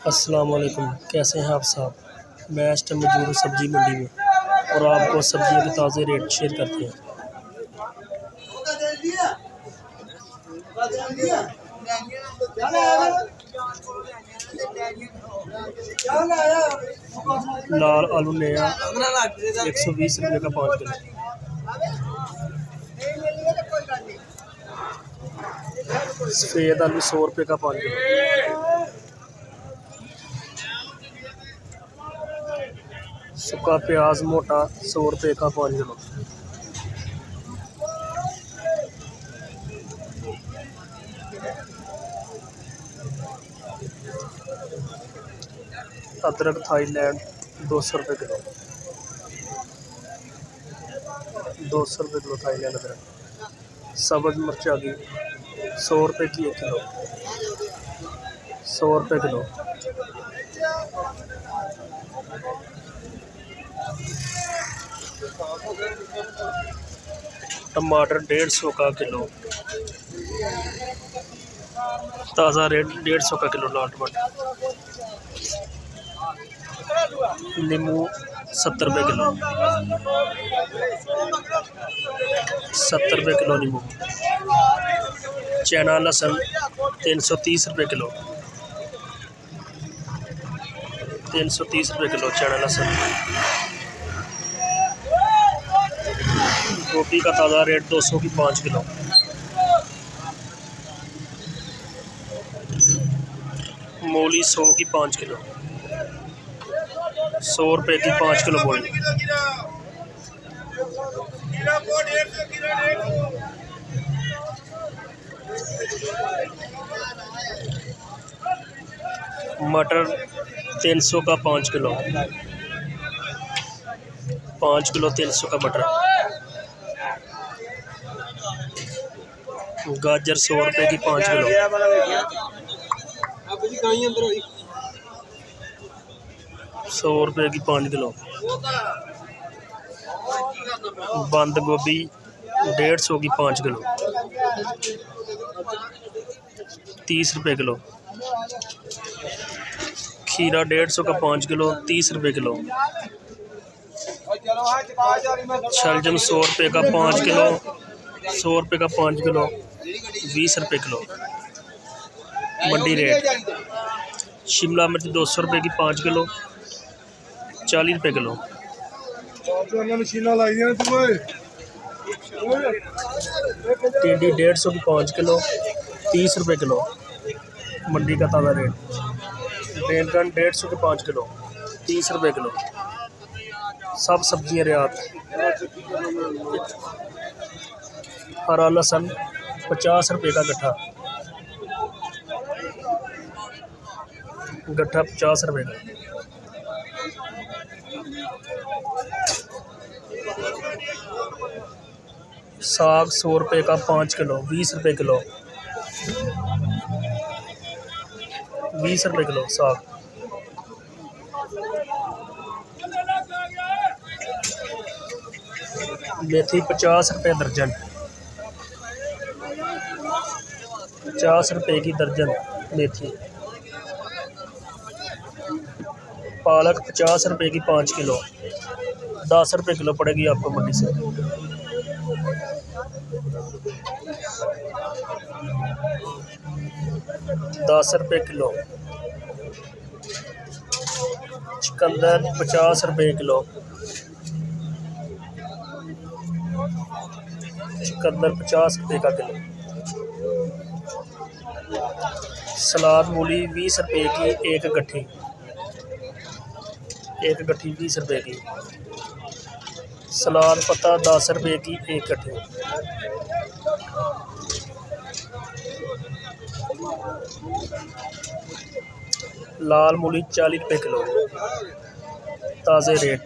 अस्सलाम वालेकुम, कैसे हैं आप साहब। मैं इस टाइम मौजूद हूँ सब्ज़ी मंडी में और आपको सब्ज़ियों के ताज़े रेट शेयर करते हैं। लाल आलू नया 120 रुपये का 5 किलो। सफ़ेद आलू 100 रुपये का 5 किलो। सूखा प्याज मोटा 100 रुपये का 5 किलो। अदरक थाईलैंड 200 रुपये किलो। 200 रुपये किलो थाईलैंड अदरक। सब्ज़ मिर्च आ गई 100 रुपये की 1 किलो। 100 रुपये किलो। टमाटर 150 का किलो। ताज़ा रेट 150 का किलो लाल टमाटर। नींबू 70 रुपये किलो। 70 रुपये किलो नींबू। चना लहसुन 330 रुपये किलो। 330 रुपये किलो चना लहसुन। गोभी का ताज़ा रेट 200 की 5 किलो। मूली 100 की 5 किलो। 100 रुपये की 5 किलो मूली। मटर 300 का 5 किलो। 5 किलो 300 का मटर। गाजर 100 रुपये की 5 किलो। 100 रुपये की 5 किलो। बंद गोभी 150 की 5 किलो। 30 रुपये किलो। खीरा 150 का 5 किलो 30 रुपये किलो। शलजम 100 रुपये का 5 किलो। 100 रुपये का 5 किलो 20 रुपये किलो मंडी रेट। शिमला मिर्च 200 रुपये की 5 किलो 40 रुपये किलो। टिंडी 150 की 5 किलो 30 रुपये किलो मंडी का ताज़ा रेट। बैंगन 150 की 5 किलो 30 रुपये किलो। सब सब्जियां रियात। हरा लहसुन 50 रुपये का गट्ठा। गट्ठा 50 रुपये का। साग 100 रुपये का 5 किलो 20 रुपये किलो। 20 रुपये किलो साग। मेथी 50 रुपये दर्जन। 50 रुपये की दर्जन मेथी। पालक 50 रुपये की 5 किलो 10 रुपये किलो पड़ेगी आपको मंडी से। दस रुपये किलो। चुकंदर 50 रुपये किलो। चुकंदर 50 रुपये का किलो। सलाद मूली 20 रुपये की एक गट्ठी। एक गट्ठी 20 रुपये की। सलाद पत्ता 10 रुपये की एक गट्ठी। लाल मूली 40 रुपये किलो ताज़े रेट।